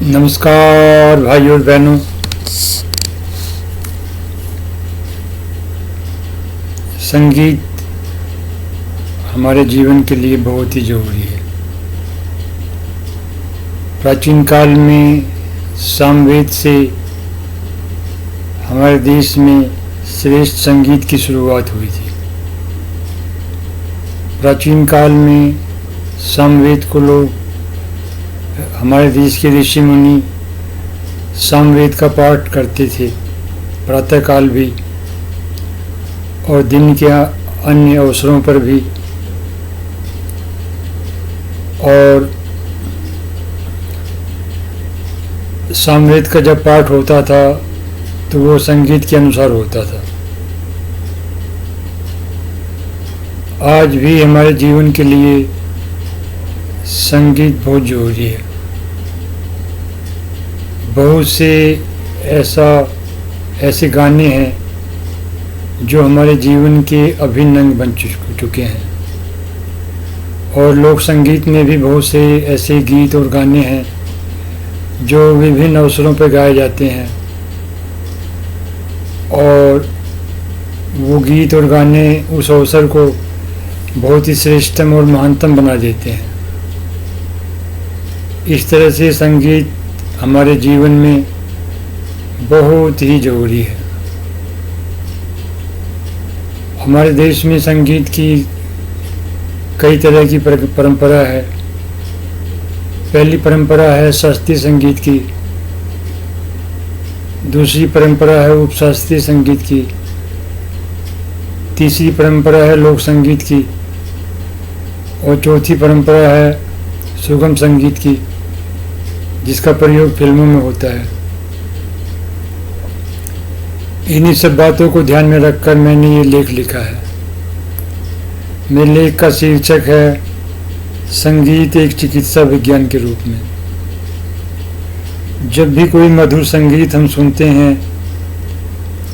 नमस्कार भाइयों और बहनों। संगीत हमारे जीवन के लिए बहुत ही जरूरी है। प्राचीन काल में सामवेद से हमारे देश में श्रेष्ठ संगीत की शुरुआत हुई थी। प्राचीन काल में सामवेद को लोग, हमारे देश के ऋषि मुनि सामवेद का पाठ करते थे प्रातःकाल भी और दिन के अन्य अवसरों पर भी। और सामवेद का जब पाठ होता था तो वो संगीत के अनुसार होता था। आज भी हमारे जीवन के लिए संगीत बहुत जरूरी है। बहुत से ऐसे गाने हैं जो हमारे जीवन के अभिन्न अंग बन चुके हैं। और लोक संगीत में भी बहुत से ऐसे गीत और गाने हैं जो विभिन्न अवसरों पर गाए जाते हैं और वो गीत और गाने उस अवसर को बहुत ही श्रेष्ठतम और महानतम बना देते हैं। इस तरह से संगीत हमारे जीवन में बहुत ही जरूरी है। हमारे देश में संगीत की कई तरह की परंपरा है। पहली परंपरा है शास्त्रीय संगीत की, दूसरी परंपरा है उपशास्त्रीय संगीत की, तीसरी परंपरा है लोक संगीत की और चौथी परंपरा है सुगम संगीत की, जिसका प्रयोग फिल्मों में होता है। इन्हीं सब बातों को ध्यान में रखकर मैंने ये लेख लिखा है। मेरे लेख का शीर्षक है संगीत एक चिकित्सा विज्ञान के रूप में। जब भी कोई मधुर संगीत हम सुनते हैं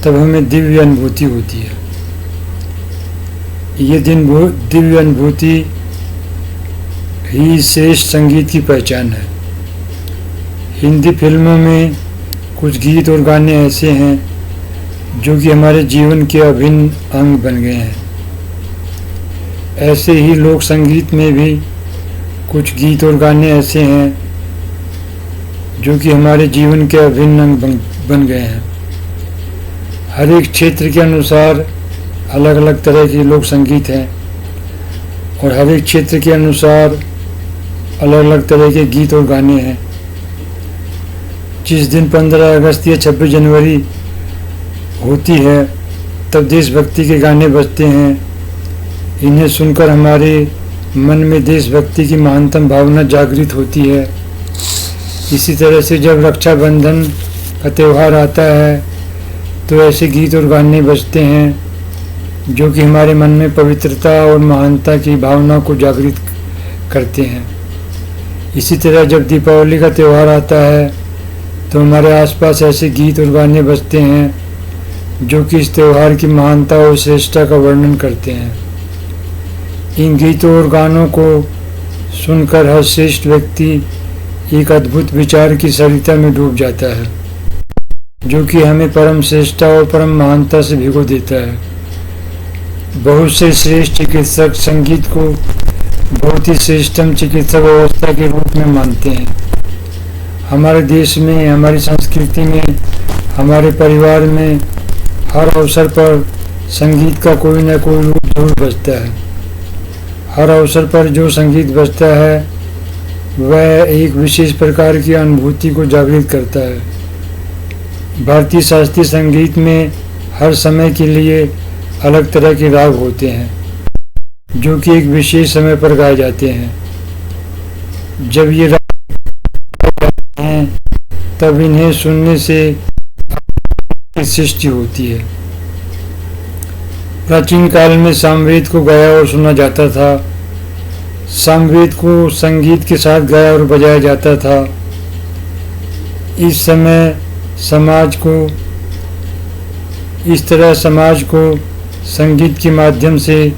तब हमें दिव्य अनुभूति होती है। ये दिव्य अनुभूति ही श्रेष्ठ संगीत की पहचान है। हिंदी फिल्मों में कुछ गीत और गाने ऐसे हैं जो कि हमारे जीवन के अभिन्न अंग बन गए हैं। ऐसे ही लोक संगीत में भी कुछ गीत और गाने ऐसे हैं जो कि हमारे जीवन के अभिन्न अंग बन गए हैं। हर एक क्षेत्र के अनुसार अलग अलग तरह के लोक संगीत हैं और हर एक क्षेत्र के अनुसार अलग अलग तरह के गीत और गाने हैं। जिस दिन 15 अगस्त या 26 जनवरी होती है तब देशभक्ति के गाने बजते हैं। इन्हें सुनकर हमारे मन में देशभक्ति की महानतम भावना जागृत होती है। इसी तरह से जब रक्षाबंधन का त्यौहार आता है तो ऐसे गीत और गाने बजते हैं जो कि हमारे मन में पवित्रता और महानता की भावना को जागृत करते हैं। इसी तरह जब दीपावली का त्यौहार आता है तो हमारे आसपास ऐसे गीत और गाने बजते हैं जो कि इस त्यौहार की महानता और श्रेष्ठता का वर्णन करते हैं। इन गीतों और गानों को सुनकर हर श्रेष्ठ व्यक्ति एक अद्भुत विचार की सरिता में डूब जाता है जो कि हमें परम श्रेष्ठता और परम महानता से भिगो देता है। बहुत से श्रेष्ठ चिकित्सक संगीत को बहुत ही श्रेष्ठतम चिकित्सा व्यवस्था के रूप में मानते हैं। हमारे देश में, हमारी संस्कृति में, हमारे परिवार में हर अवसर पर संगीत का कोई न कोई रूप जरूर बजता है। हर अवसर पर जो संगीत बजता है वह एक विशेष प्रकार की अनुभूति को जागृत करता है। भारतीय शास्त्रीय संगीत में हर समय के लिए अलग तरह के राग होते हैं जो कि एक विशेष समय पर गाए जाते हैं। जब ये राग हैं तब इन्हें सुनने से सृष्टि होती है। प्राचीन काल में सामवेद को गाया और सुना जाता था। सामवेद को संगीत के साथ गाया और बजाया जाता था। इस तरह समाज को संगीत के माध्यम से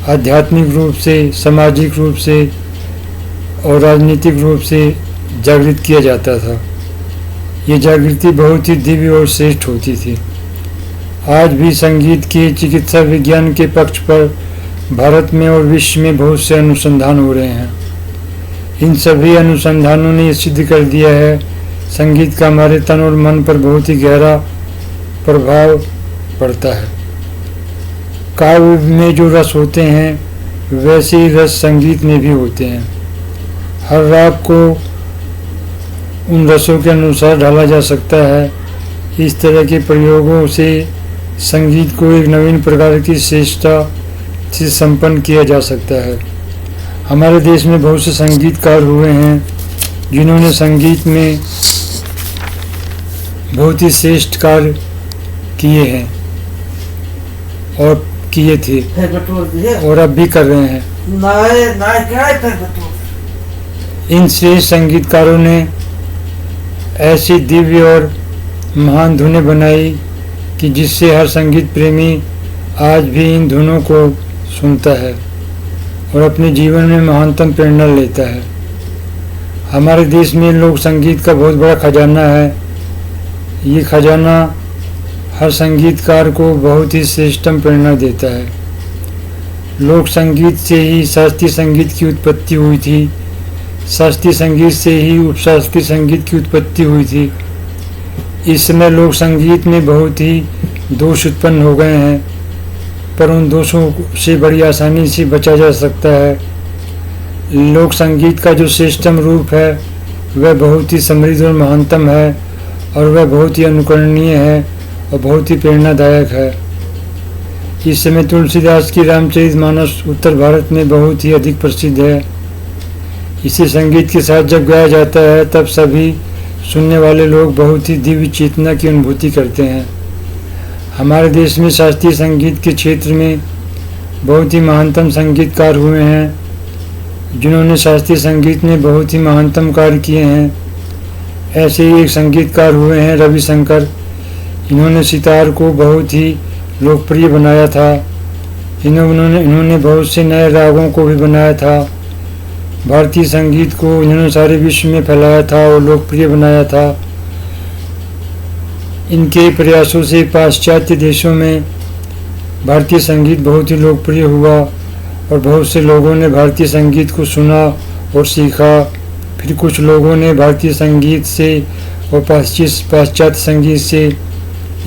आध्यात्मिक रूप से, सामाजिक रूप से और राजनीतिक रूप से जागृत किया जाता था। ये जागृति बहुत ही दिव्य और श्रेष्ठ होती थी। आज भी संगीत के चिकित्सा विज्ञान के पक्ष पर भारत में और विश्व में बहुत से अनुसंधान हो रहे हैं। इन सभी अनुसंधानों ने ये सिद्ध कर दिया है संगीत का हमारे तन और मन पर बहुत ही गहरा प्रभाव पड़ता है। काव्य में जो रस होते हैं वैसे ही रस संगीत में भी होते हैं। हर राग को उन रसों के अनुसार ढाला जा सकता है। इस तरह के प्रयोगों से संगीत को एक नवीन प्रकार की श्रेष्ठता से संपन्न किया जा सकता है। हमारे देश में बहुत से संगीतकार हुए हैं जिन्होंने संगीत में बहुत ही श्रेष्ठ कार्य किए हैं और किए थे और अब भी कर रहे हैं। इन श्रेष्ठ संगीतकारों ने ऐसी दिव्य और महान धुनें बनाई कि जिससे हर संगीत प्रेमी आज भी इन धुनों को सुनता है और अपने जीवन में महानतम प्रेरणा लेता है। हमारे देश में लोक संगीत का बहुत बड़ा खजाना है। ये खजाना हर संगीतकार को बहुत ही श्रेष्ठतम प्रेरणा देता है। लोक संगीत से ही शास्त्रीय संगीत की उत्पत्ति हुई थी। शास्त्रीय संगीत से ही उपशास्त्रीय संगीत की उत्पत्ति हुई थी। इस समय लोक संगीत में बहुत ही दोष उत्पन्न हो गए हैं, पर उन दोषों से बड़ी आसानी से बचा जा सकता है। लोक संगीत का जो श्रेष्ठतम रूप है वह बहुत ही समृद्ध और महानतम है और वह बहुत ही अनुकरणीय है और बहुत ही प्रेरणादायक है। इस समय तुलसीदास की रामचरितमानस उत्तर भारत में बहुत ही अधिक प्रसिद्ध है। इसे संगीत के साथ जब गाया जाता है तब सभी सुनने वाले लोग बहुत ही दिव्य चेतना की अनुभूति करते हैं। हमारे देश में शास्त्रीय संगीत के क्षेत्र में बहुत ही महानतम संगीतकार हुए हैं जिन्होंने शास्त्रीय संगीत में बहुत ही महानतम कार्य किए हैं। ऐसे ही एक संगीतकार हुए हैं रविशंकर। इन्होंने सितार को बहुत ही लोकप्रिय बनाया था। इन्होंने बहुत से नए रागों को भी बनाया था। भारतीय संगीत को इन्होंने सारे विश्व में फैलाया था और लोकप्रिय बनाया था। इनके प्रयासों से पाश्चात्य देशों में भारतीय संगीत बहुत ही लोकप्रिय हुआ और बहुत से लोगों ने भारतीय संगीत को सुना और सीखा। फिर कुछ लोगों ने भारतीय संगीत से और पाश्चात्य संगीत से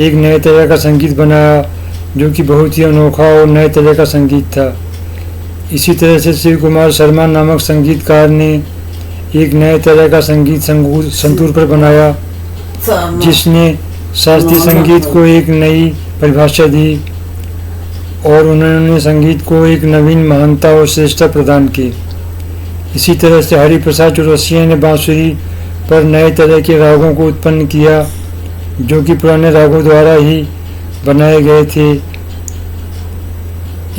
एक नए तरह का संगीत बनाया जो कि बहुत ही अनोखा और नए तरह का संगीत था। इसी तरह से शिव कुमार शर्मा नामक संगीतकार ने एक नए तरह का संगीत संतूर पर बनाया जिसने शास्त्रीय संगीत को एक नई परिभाषा दी और उन्होंने संगीत को एक नवीन महानता और श्रेष्ठता प्रदान की। इसी तरह से हरिप्रसाद चौरसिया ने बांसुरी पर नए तरह के रागों को उत्पन्न किया जो कि पुराने रागों द्वारा ही बनाए गए थे।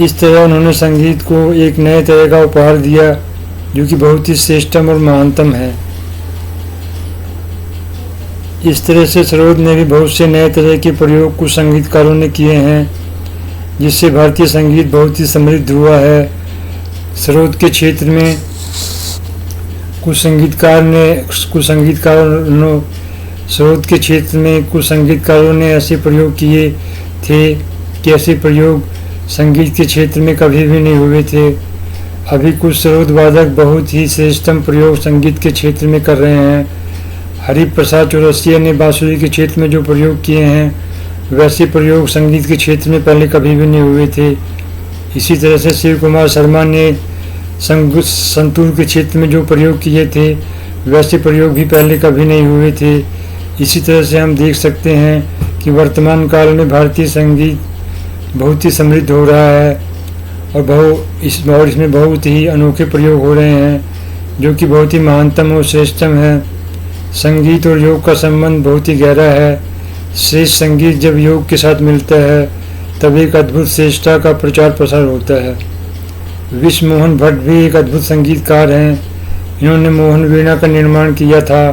इस तरह उन्होंने संगीत को एक नए तरह का उपहार दिया जो कि बहुत ही श्रेष्ठतम और महानतम है। इस तरह से सरोद ने भी बहुत से नए तरह के प्रयोग कुछ संगीतकारों ने किए हैं जिससे भारतीय संगीत बहुत ही समृद्ध हुआ है। सरोद के क्षेत्र में कुछ संगीतकारों ने ऐसे प्रयोग किए थे कि ऐसे प्रयोग संगीत के क्षेत्र में कभी भी नहीं हुए थे। अभी कुछ सरोद वादक बहुत ही श्रेष्ठतम प्रयोग संगीत के क्षेत्र में कर रहे हैं। हरिप्रसाद चौरसिया ने बांसुरी के क्षेत्र में जो प्रयोग किए हैं वैसे प्रयोग संगीत के क्षेत्र में पहले कभी भी नहीं हुए थे। इसी तरह से शिव कुमार शर्मा ने संतूर के क्षेत्र में जो प्रयोग किए थे वैसे प्रयोग भी पहले कभी नहीं हुए थे। इसी तरह से हम देख सकते हैं कि वर्तमान काल में भारतीय संगीत बहुत ही समृद्ध हो रहा है और इसमें बहुत ही अनोखे प्रयोग हो रहे हैं जो कि बहुत ही महानतम और श्रेष्ठतम है। संगीत और योग का संबंध बहुत ही गहरा है। श्रेष्ठ संगीत जब योग के साथ मिलता है तब एक अद्भुत श्रेष्ठता का प्रचार प्रसार होता है। विश्व मोहन भट्ट भी एक अद्भुत संगीतकार हैं। इन्होंने मोहन वीणा का निर्माण किया था।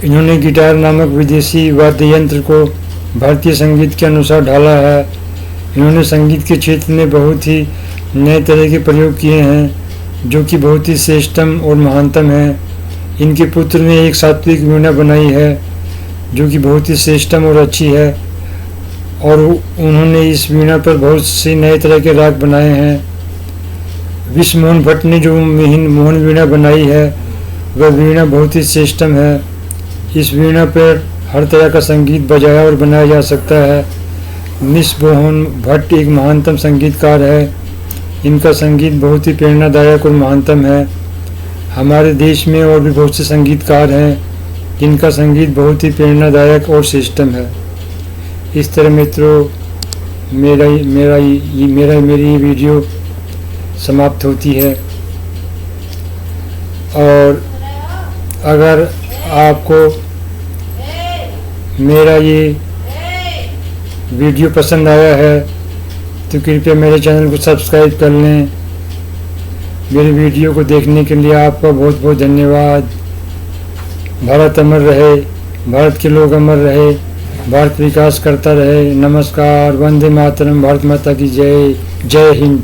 इन्होंने गिटार नामक विदेशी वाद्य यंत्र को भारतीय संगीत के अनुसार ढाला है। इन्होंने संगीत के क्षेत्र में बहुत ही नए तरह के प्रयोग किए हैं जो कि बहुत ही श्रेष्ठतम और महानतम है। इनके पुत्र ने एक सात्विक वीणा बनाई है जो कि बहुत ही श्रेष्ठम और अच्छी है, और उन्होंने इस वीणा पर बहुत से नए तरह के राग बनाए हैं। विश्वमोहन भट्ट ने जो मोहन वीणा बनाई है वह वीणा बहुत ही श्रेष्ठम है। इस वीणा पर हर तरह का संगीत बजाया और बनाया जा सकता है। विश्वमोहन भट्ट एक महानतम संगीतकार है। इनका संगीत बहुत ही प्रेरणादायक और महानतम है। हमारे देश में और भी बहुत से संगीतकार हैं जिनका संगीत बहुत ही प्रेरणादायक और श्रेष्ठम है। इस तरह मित्रों मेरी ये वीडियो समाप्त होती है, और अगर आपको मेरा ये वीडियो पसंद आया है तो कृपया मेरे चैनल को सब्सक्राइब कर लें। मेरे वीडियो को देखने के लिए आपका बहुत बहुत धन्यवाद। भारत अमर रहे, भारत के लोग अमर रहे, भारत विकास करता रहे। नमस्कार, वंदे मातरम, भारत माता की जय, जय हिंद।